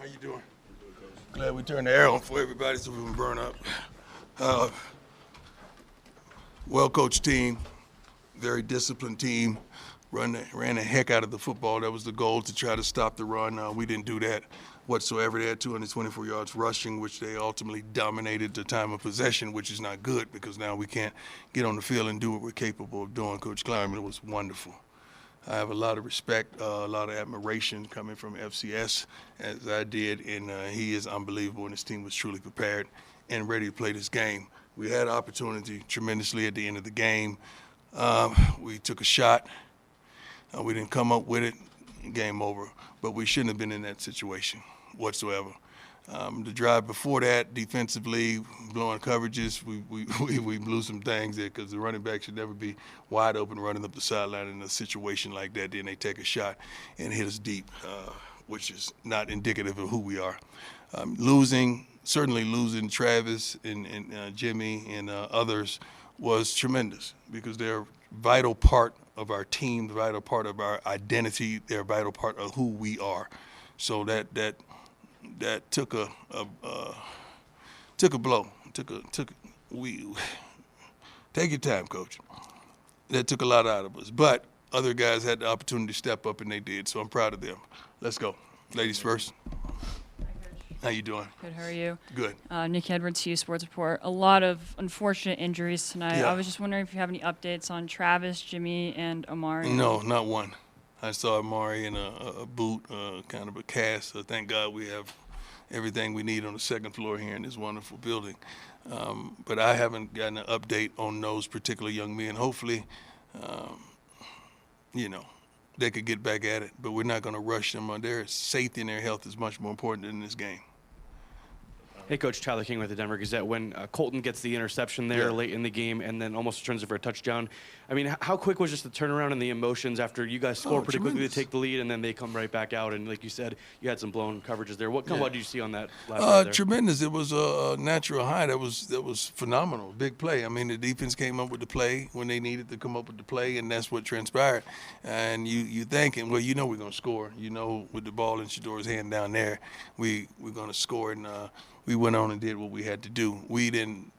How you doing? Glad we turned the air on for everybody so we can burn up. Well-coached team, very disciplined team, ran the heck out of the football. That was the goal, to try to stop the run. We didn't do that whatsoever. They had 224 yards rushing, which they ultimately dominated the time of possession, which is not good because now we can't get on the field and do what we're capable of doing. Coach Kleiman was wonderful. I have a lot of respect, a lot of admiration coming from FCS, as I did, and he is unbelievable, and his team was truly prepared and ready to play this game. We had opportunity tremendously at the end of the game. We took a shot. We didn't come up with it. Game over. But we shouldn't have been in that situation whatsoever. The drive before that, defensively, blowing coverages, we blew some things there because the running back should never be wide open running up the sideline in a situation like that. Then they take a shot and hit us deep, which is not indicative of who we are. Certainly losing Travis and Jimmy and others was tremendous because they're a vital part of our team, a vital part of our identity. They're a vital part of who we are. So that took a blow. Take your time, Coach. That took a lot out of us. But other guys had the opportunity to step up, and they did. So I'm proud of them. Let's go. Ladies first. How you doing? Good. How are you? Good. Nick Edwards, CU Sports Report. A lot of unfortunate injuries tonight. Yeah. I was just wondering if you have any updates on Travis, Jimmy, and Amari. No, not one. I saw Amari in a boot, kind of a cast. So thank God we have everything we need on the second floor here in this wonderful building. But I haven't gotten an update on those particular young men. Hopefully, they could get back at it. But we're not going to rush them. Their safety and their health is much more important in this game. Hey, Coach, Tyler King with the Denver Gazette. When Colton gets the interception there Yeah. late in the game and then almost returns it for a touchdown, I mean, how quick was just the turnaround and the emotions after you guys score pretty quickly to take the lead and then they come right back out? And like you said, you had some blown coverages there. What did you see on that last drive there? Tremendous. It was a natural high. That was phenomenal. Big play. I mean, the defense came up with the play when they needed to come up with the play, and that's what transpired. And you thinking, well, we're going to score. With the ball in Shedeur's hand down there, we're going to score. And we went on and did what we had to do. We didn't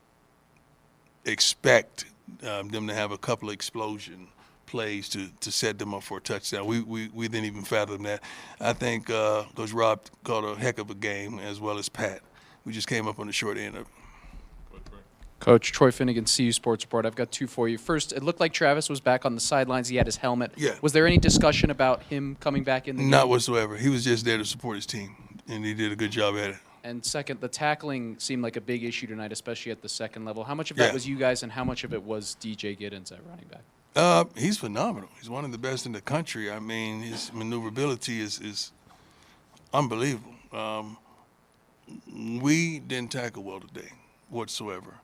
expect them to have a couple of explosion plays to set them up for a touchdown. We didn't even fathom that. I think Coach Rob called a heck of a game, as well as Pat. We just came up on the short end of it. Coach Troy Finnegan, CU Sports Report. I've got two for you. First, it looked like Travis was back on the sidelines. He had his helmet. Yeah. Was there any discussion about him coming back in the game? Not whatsoever. He was just there to support his team, and he did a good job at it. And second, the tackling seemed like a big issue tonight, especially at the second level. How much of that was you guys, and how much of it was DJ Giddens at running back? He's phenomenal. He's one of the best in the country. I mean, his maneuverability is unbelievable. We didn't tackle well today whatsoever.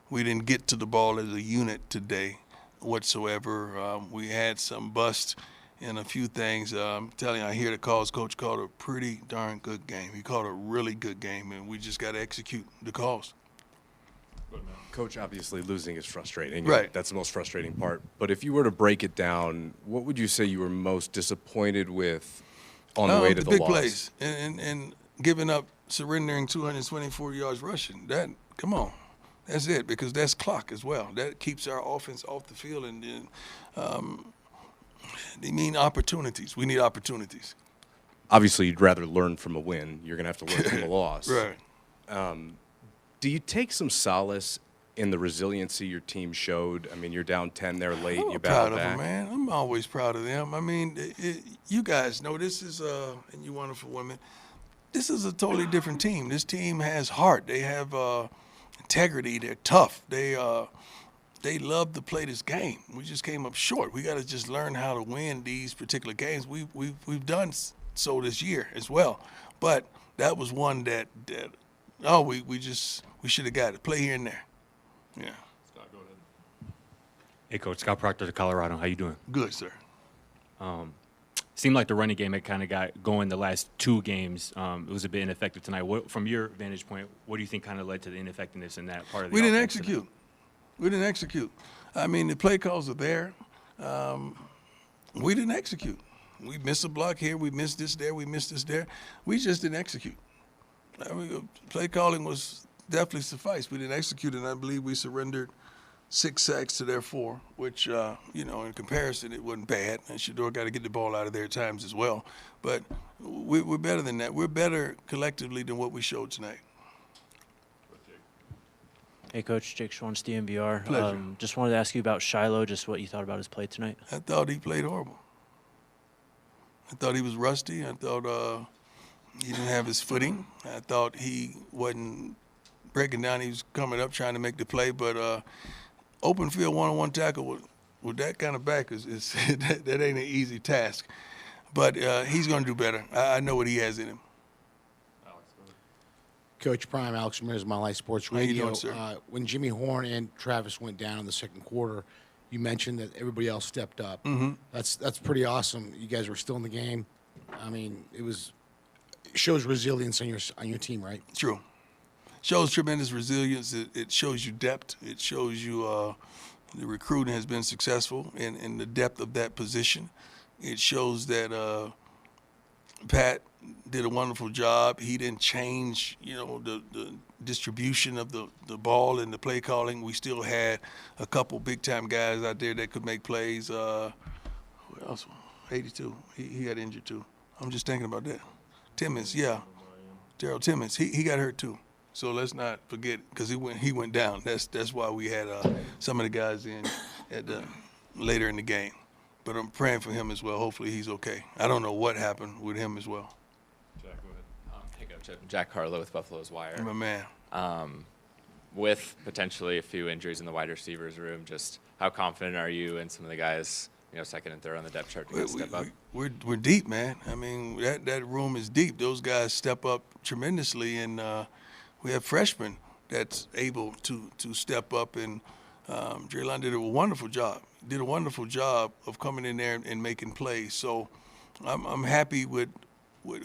We didn't get to the ball as a unit today whatsoever. We had some busts in a few things. I'm telling you, I hear the calls. Coach called a pretty darn good game. He called a really good game, and we just got to execute the calls. Coach, obviously losing is frustrating. Right. That's the most frustrating part. But if you were to break it down, what would you say you were most disappointed with on the way to the big loss? plays and giving up, surrendering 224 yards rushing. Come on. That's it, because that's clock as well. That keeps our offense off the field, and then they mean opportunities. We need opportunities. Obviously, you'd rather learn from a win. You're going to have to learn from a loss. Right. Do you take some solace in the resiliency your team showed? I mean, you're down 10 there late. I'm You proud battled of back. them, man. I'm always proud of them. I mean, you guys know this is, and you wonderful women, this is a totally different team. This team has heart. They have integrity. They're tough. They love to play this game. We just came up short. We got to just learn how to win these particular games. We've done so this year as well, but that was one that we should have got it. Play here and there. Yeah. Scott, go ahead. Hey, Coach. Scott Proctor, Colorado. How you doing? Good, sir. Seemed like the running game had kind of got going the last two games. It was a bit ineffective tonight. From your vantage point, what do you think kind of led to the ineffectiveness in that part of the We offense didn't execute. tonight? We didn't execute. I mean, the play calls are there. We didn't execute. We missed a block here. We missed this there. We missed this there. We just didn't execute. I mean, play calling was definitely suffice. We didn't execute it, and I believe we surrendered 6 sacks to their 4, which, in comparison, it wasn't bad. And Shedeur got to get the ball out of there at times as well. But we're better than that. We're better collectively than what we showed tonight. Hey, Coach. Jake Schwanz, DMVR. Pleasure. Just wanted to ask you about Shiloh, just what you thought about his play tonight. I thought he played horrible. I thought he was rusty. I thought he didn't have his footing. I thought he wasn't breaking down. He was coming up trying to make the play. But open field one-on-one tackle with that kind of back is that ain't an easy task. But he's going to do better. I know what he has in him. Coach Prime, Alex Ramirez, My Life Sports How you Radio. doing, sir? When Jimmy Horn and Travis went down in the second quarter, you mentioned that everybody else stepped up. Mm-hmm. That's pretty awesome. You guys were still in the game. I mean, it shows resilience on your team, right? True. Shows tremendous resilience. It shows you depth. It shows you the recruiting has been successful in the depth of that position. It shows that Pat did a wonderful job. He didn't change, the distribution of the ball and the play calling. We still had a couple big-time guys out there that could make plays. Who else? 82. He got injured, too. I'm just thinking about that. Timmons, yeah. Daryl Timmons. He got hurt, too. So let's not forget, because he went down. That's why we had some of the guys in later in the game. But I'm praying for him as well. Hopefully he's okay. I don't know what happened with him as well. Jack, go ahead. Hey, Coach. Jack Harlow with Buffalo's Wire. My man. With potentially a few injuries in the wide receivers room, just how confident are you in some of the guys, second and third on the depth chart to step up? We're deep, man. I mean, that room is deep. Those guys step up tremendously, and we have freshmen that's able to step up, and Draylon did a wonderful job. Did a wonderful job of coming in there and making plays. So I'm happy with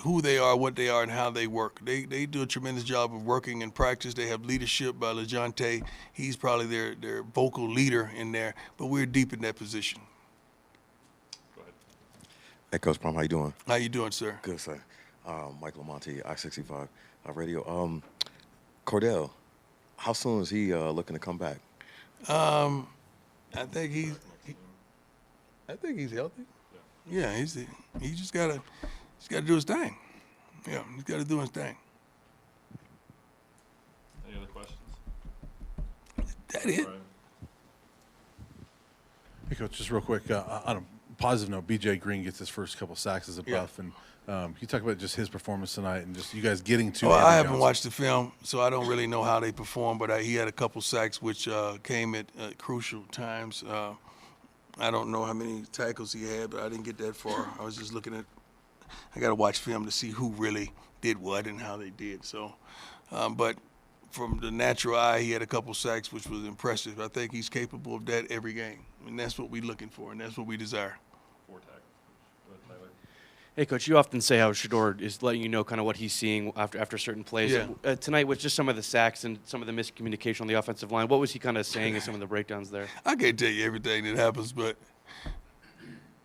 who they are, what they are, and how they work. They do a tremendous job of working in practice. They have leadership by LeJontay. He's probably their vocal leader in there, but we're deep in that position. Go ahead. Hey, Coach Prom, how you doing? How you doing, sir? Good, sir. Mike Lamonte, I-65 Radio. Cordell, how soon is he looking to come back? I think he's healthy. Yeah, he just gotta do his thing. Yeah, he's gotta do his thing. Any other questions? That it. Hey, Coach, just real quick, on a positive note, B.J. Green gets his first couple sacks as a buff, and you talk about just his performance tonight and just you guys getting to. Well, I haven't watched the film, so I don't really know how they performed, but he had a couple sacks which came at crucial times. I don't know how many tackles he had, but I didn't get that far. I was just looking at – I got to watch film to see who really did what and how they did. So, but from the natural eye, he had a couple sacks, which was impressive. I think he's capable of that every game, and that's what we're looking for, and that's what we desire. 4 tackles. Go ahead, Tyler. Hey, Coach, you often say how Shedeur is letting you know kind of what he's seeing after certain plays. Yeah. Tonight, with just some of the sacks and some of the miscommunication on the offensive line, what was he kind of saying in some of the breakdowns there? I can't tell you everything that happens, but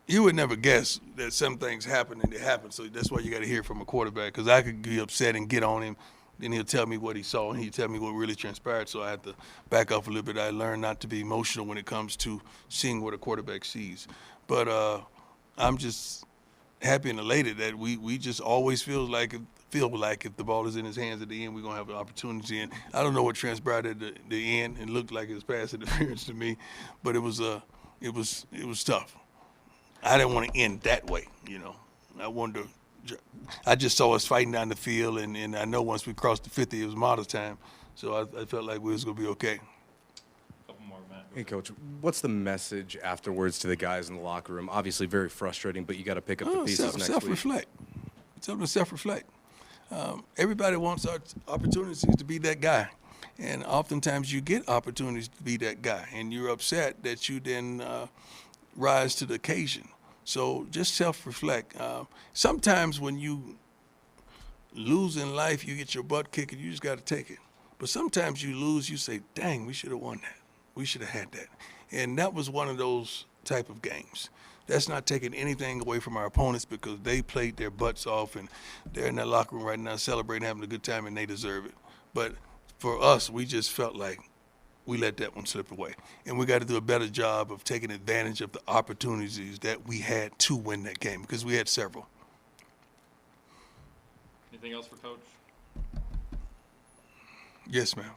you would never guess that some things happen and they happen. So that's why you got to hear from a quarterback, because I could be upset and get on him. Then he'll tell me what he saw, and he'll tell me what really transpired. So I have to back off a little bit. I learned not to be emotional when it comes to seeing what a quarterback sees. But I'm just happy and elated that we just always feel like if the ball is in his hands at the end, we're gonna have an opportunity. And I don't know what transpired at the end. It looked like it was pass interference to me, but it was tough. I didn't want to end that way, I just saw us fighting down the field, and I know once we crossed the 50, it was Marta's time, so I felt like we was gonna be okay. Hey, Coach, what's the message afterwards to the guys in the locker room? Obviously very frustrating, but you got to pick up the pieces next week. Self-reflect. Tell them to self-reflect. Everybody wants opportunities to be that guy, and oftentimes you get opportunities to be that guy, and you're upset that you didn't rise to the occasion. So just self-reflect. Sometimes when you lose in life, you get your butt kicked, and you just got to take it. But sometimes you lose, you say, dang, we should have won that. We should have had that. And that was one of those type of games. That's not taking anything away from our opponents because they played their butts off and they're in that locker room right now celebrating, having a good time, and they deserve it. But for us, we just felt like we let that one slip away. And we got to do a better job of taking advantage of the opportunities that we had to win that game because we had several. Anything else for Coach? Yes, ma'am.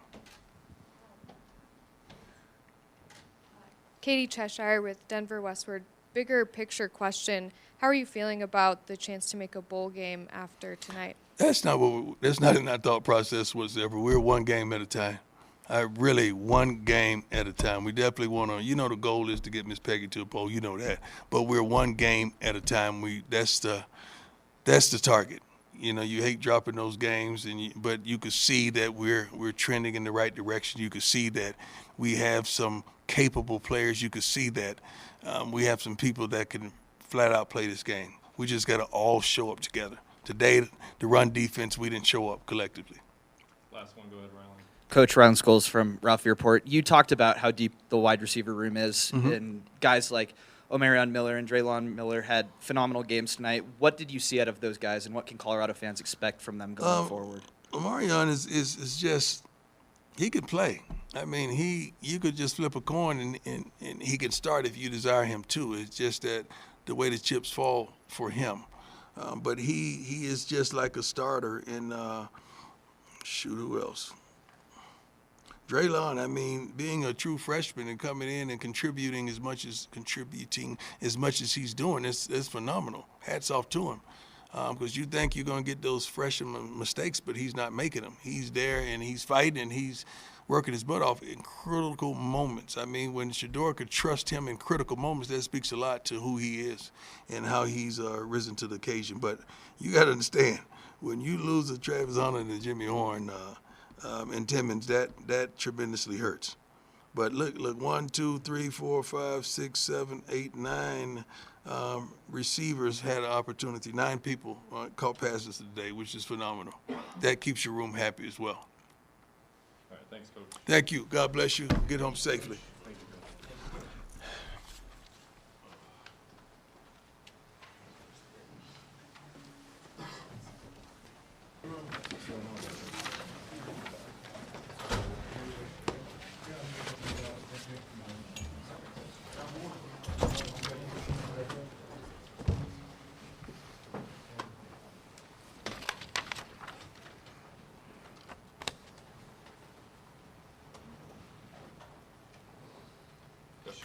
Katie Cheshire with Denver Westward. Bigger picture question. How are you feeling about the chance to make a bowl game after tonight? That's not in our thought process whatsoever. We're one game at a time. Really one game at a time. We definitely want to, the goal is to get Miss Peggy to a bowl, you know that. But we're one game at a time. That's the target. You hate dropping those games, but you could see that we're trending in the right direction. You could see that we have some capable players. You could see that we have some people that can flat out play this game. We just got to all show up together. Today, the run defense, we didn't show up collectively. Last one, go ahead, Rylan. Coach Rylan Scholes from Ralphie Report. You talked about how deep the wide receiver room is, and guys like Omarion Miller and Draylon Miller had phenomenal games tonight. What did you see out of those guys, and what can Colorado fans expect from them going forward? Omarion is just he could play. I mean, you could just flip a coin and he can start if you desire him to. It's just that the way the chips fall for him. But he is just like a starter. And who else? Draylon, being a true freshman and coming in and contributing as much as he's doing, it's phenomenal. Hats off to him. Because you think you're going to get those freshman mistakes, but he's not making them. He's there and he's fighting and he's working his butt off in critical moments. When Shedeur could trust him in critical moments, that speaks a lot to who he is and how he's risen to the occasion. But you got to understand, when you lose to Travis Hunter and Jimmy Horn and Timmons, that tremendously hurts. But look, 1, 2, 3, 4, 5, 6, 7, 8, 9 receivers had an opportunity. 9 people caught passes today, which is phenomenal. That keeps your room happy as well. All right, thanks, Coach. Thank you. God bless you. Get home safely.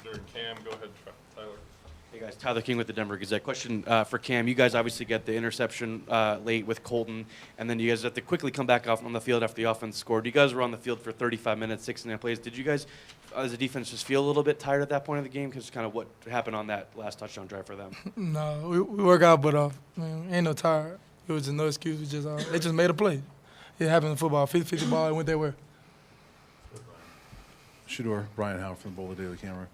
Shedeur and Cam, go ahead, Tyler. Hey guys, Tyler King with the Denver Gazette. Question for Cam. You guys obviously get the interception late with Colton, and then you guys have to quickly come back off on the field after the offense scored. You guys were on the field for 35 minutes, 6.5 plays. Did you guys, as a defense, just feel a little bit tired at that point of the game? Because kind of what happened on that last touchdown drive for them? No, we work out, but ain't no tired. It was just no excuse. We just they just made a play. It happened in football. 50-50 ball, it went their way. Shedeur, Brian Howard from the Boulder Daily Camera.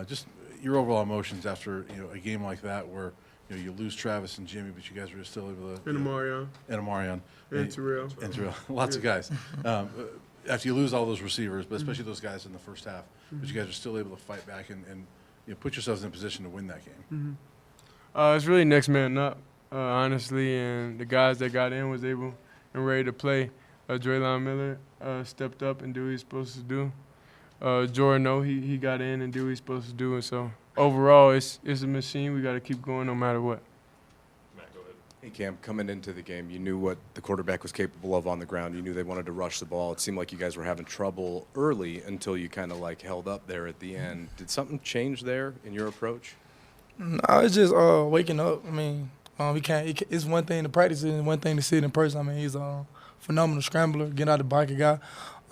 Just your overall emotions after a game like that where you lose Travis and Jimmy, but you guys were still able to. And Omarion. And Terrell. And Terrell. Lots of guys. After you lose all those receivers, but especially those guys in the first half, but you guys are still able to fight back and put yourselves in a position to win that game. It's really next man up, honestly, and the guys that got in was able and ready to play. Draylon Miller stepped up and did what he's supposed to do. Jordan, he got in and did what he's supposed to do. And so overall, it's a machine. We got to keep going no matter what. Matt, go ahead. Hey, Cam, coming into the game, you knew what the quarterback was capable of on the ground. You knew they wanted to rush the ball. It seemed like you guys were having trouble early until you kind of held up there at the end. Did something change there in your approach? No, it's just waking up. We can't. It's one thing to practice it and one thing to see it in person. He's a phenomenal scrambler, get out the biker guy.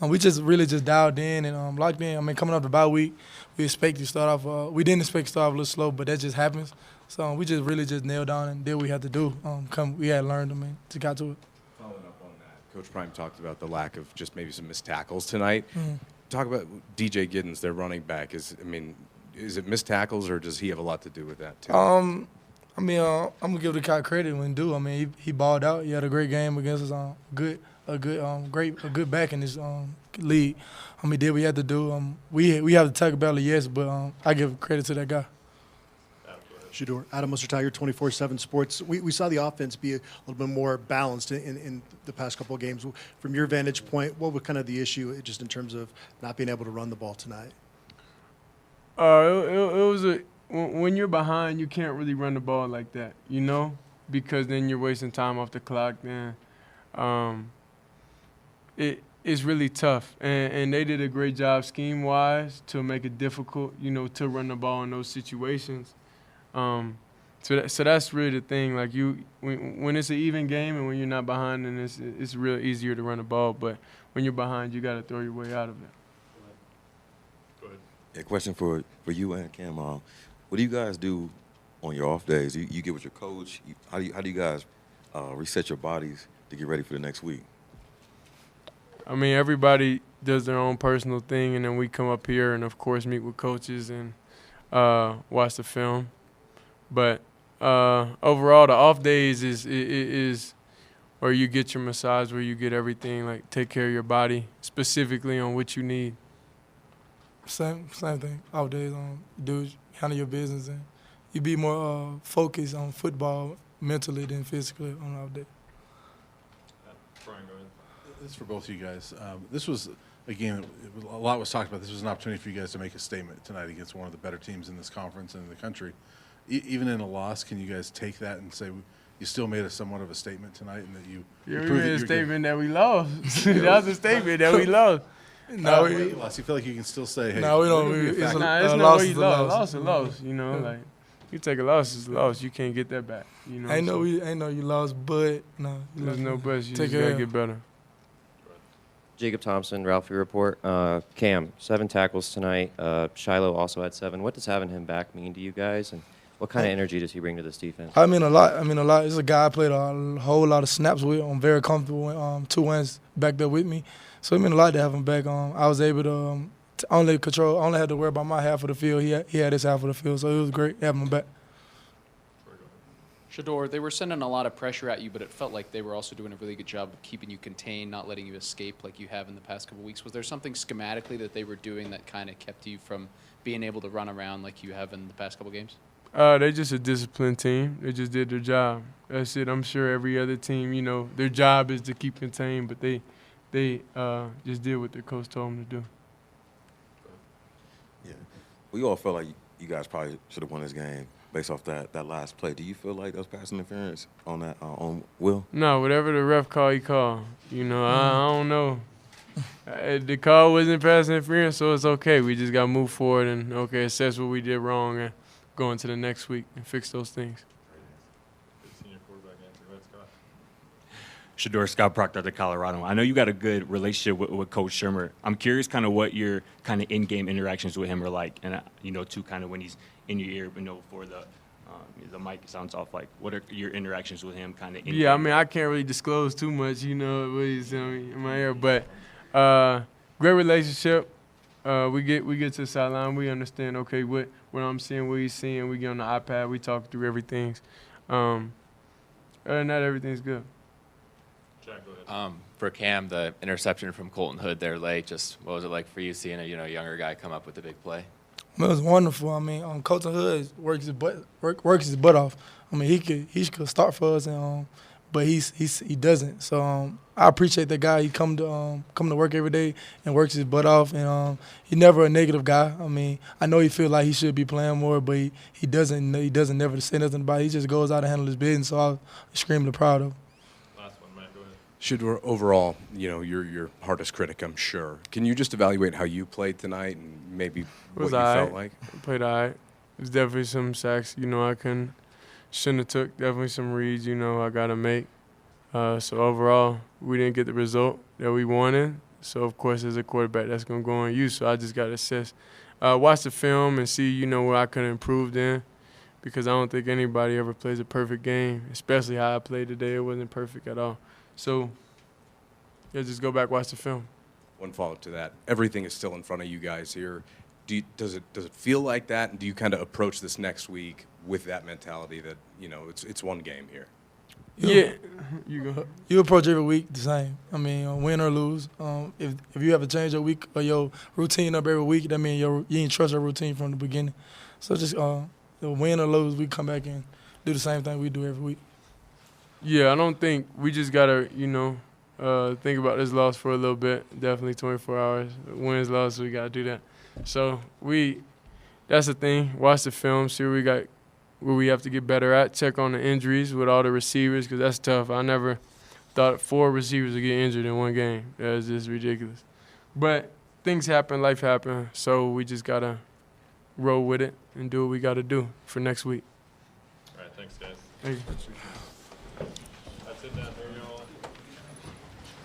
We just really dialed in and locked in. Coming off the bye week, we expect to start off. We didn't expect to start off a little slow, but that just happens. So we just really nailed down and did what we had to do. We had learned, just got to it. Following up on that, Coach Prime talked about the lack of just maybe some missed tackles tonight. Talk about DJ Giddens, their running back. Is it missed tackles or does he have a lot to do with that too? I'm gonna give the guy credit when due. He balled out. He had a great game against us. A good back in this league. He did what he had to do. We have the tackle battle, yes, but I give credit to that guy. Shedeur, Adam Muster-Tiger, 24/7 Sports. We saw the offense be a little bit more balanced in the past couple of games. From your vantage point, what was kind of the issue just in terms of not being able to run the ball tonight? It was when you're behind, you can't really run the ball like that, you know, because then you're wasting time off the clock. Then it's really tough, and they did a great job scheme-wise to make it difficult, you know, to run the ball in those situations. So that's really the thing. Like when it's an even game and when you're not behind, then it's real easier to run the ball. But when you're behind, you got to throw your way out of it. Go ahead. A question for you and Cam. What do you guys do on your off days? You get with your coach. How do you guys reset your bodies to get ready for the next week? I mean, everybody does their own personal thing, and then we come up here and, of course, meet with coaches and watch the film. But overall, the off days is where you get your massage, where you get everything, like take care of your body specifically on what you need. Same thing. Off days, do handle your business, and you be more focused on football mentally than physically on off day. Brian, go ahead. This is for both of you guys. This was a game, a lot was talked about. This was an opportunity for you guys to make a statement tonight against one of the better teams in this conference and in the country. Even in a loss, can you guys take that and say you still made somewhat of a statement tonight and that you We made a statement that we lost. That was a statement that we lost. No, you feel like you can still say, hey. No, we don't. It's no way you lost. Loss is loss, you know. Like, you take a loss, it's a loss. You can't get that back, you know. Ain't no you lost, but no. There's no buts. You Take just got to care. get better. Jacob Thompson, Ralphie Report. Cam, 7 tackles tonight. Shiloh also had 7. What does having him back mean to you guys, and what kind of energy does he bring to this defense? I mean a lot. It's a guy I played a whole lot of snaps with. I'm very comfortable with 2 wins back there with me. So it meant a lot to have him back. I was able to only had to worry about my half of the field. He had his half of the field, so it was great having him back. Shedeur, they were sending a lot of pressure at you, but it felt like they were also doing a really good job of keeping you contained, not letting you escape like you have in the past couple of weeks. Was there something schematically that they were doing that kind of kept you from being able to run around like you have in the past couple of games? They're just a disciplined team. They just did their job. That's it. I'm sure every other team, you know, their job is to keep contained, but they just did what their coach told them to do. Yeah. We all felt like you guys probably should have won this game based off that last play. Do you feel like that was pass interference on that on Will? No, whatever the ref call, he called. You know, I don't know. The call wasn't pass interference, so it's okay. We just got to move forward and, assess what we did wrong and go into the next week and fix those things. Senior quarterback answer. Go ahead, Scott. Shedeur, Scott Proctor at Colorado. I know you got a good relationship with Coach Shermer. I'm curious kind of what your kind of in-game interactions with him are like, and, to kind of when he's in your ear, for the mic sounds off, like what are your interactions with him kind of in-game? Yeah, I mean, I can't really disclose too much, what he's in my ear, but great relationship. We get to the sideline, we understand, what I'm seeing, what he's seeing. We get on the iPad, we talk through everything. Other than that, everything's good. Jack, go ahead. For Cam, the interception from Colton Hood there late, just what was it like for you seeing a younger guy come up with a big play? It was wonderful. I mean, Colton Hood works his butt off. I mean, he could start for us, but he doesn't. So I appreciate that guy. He come to work every day and works his butt off, and he's never a negative guy. I mean, I know he feel like he should be playing more, but he doesn't. He doesn't never say nothing about it. He just goes out and handles his business. So I'm extremely proud of him. Last one, Matt. Go ahead. Shedeur, overall, you're your hardest critic, I'm sure. Can you just evaluate how you played tonight and maybe what you felt like? Played all right. There's definitely some sacks, I shouldn't have took. Definitely some reads, I got to make. So overall, we didn't get the result that we wanted. So, of course, as a quarterback, that's going to go on you. So I just got to assess. Watch the film and see, where I could have improved in, because I don't think anybody ever plays a perfect game, especially how I played today. It wasn't perfect at all. So, just go back, watch the film. One follow-up to that. Everything is still in front of you guys here. Does it feel like that? And do you kind of approach this next week with that mentality that, it's one game here? Yeah. You go. You approach every week the same. I mean, win or lose. If you have to change your week or your routine up every week, that means you ain't trust your routine from the beginning. So just win or lose, we come back and do the same thing we do every week. Yeah, I don't think we just gotta, think about this loss for a little bit. Definitely 24 hours. Wins, losses, we gotta do that. So that's the thing. Watch the film, see where we have to get better at. Check on the injuries with all the receivers, because that's tough. I never thought 4 receivers would get injured in one game. That's just ridiculous. But things happen, life happens, so we just gotta roll with it and do what we gotta do for next week. All right, thanks, guys. Thank you. That's it down here.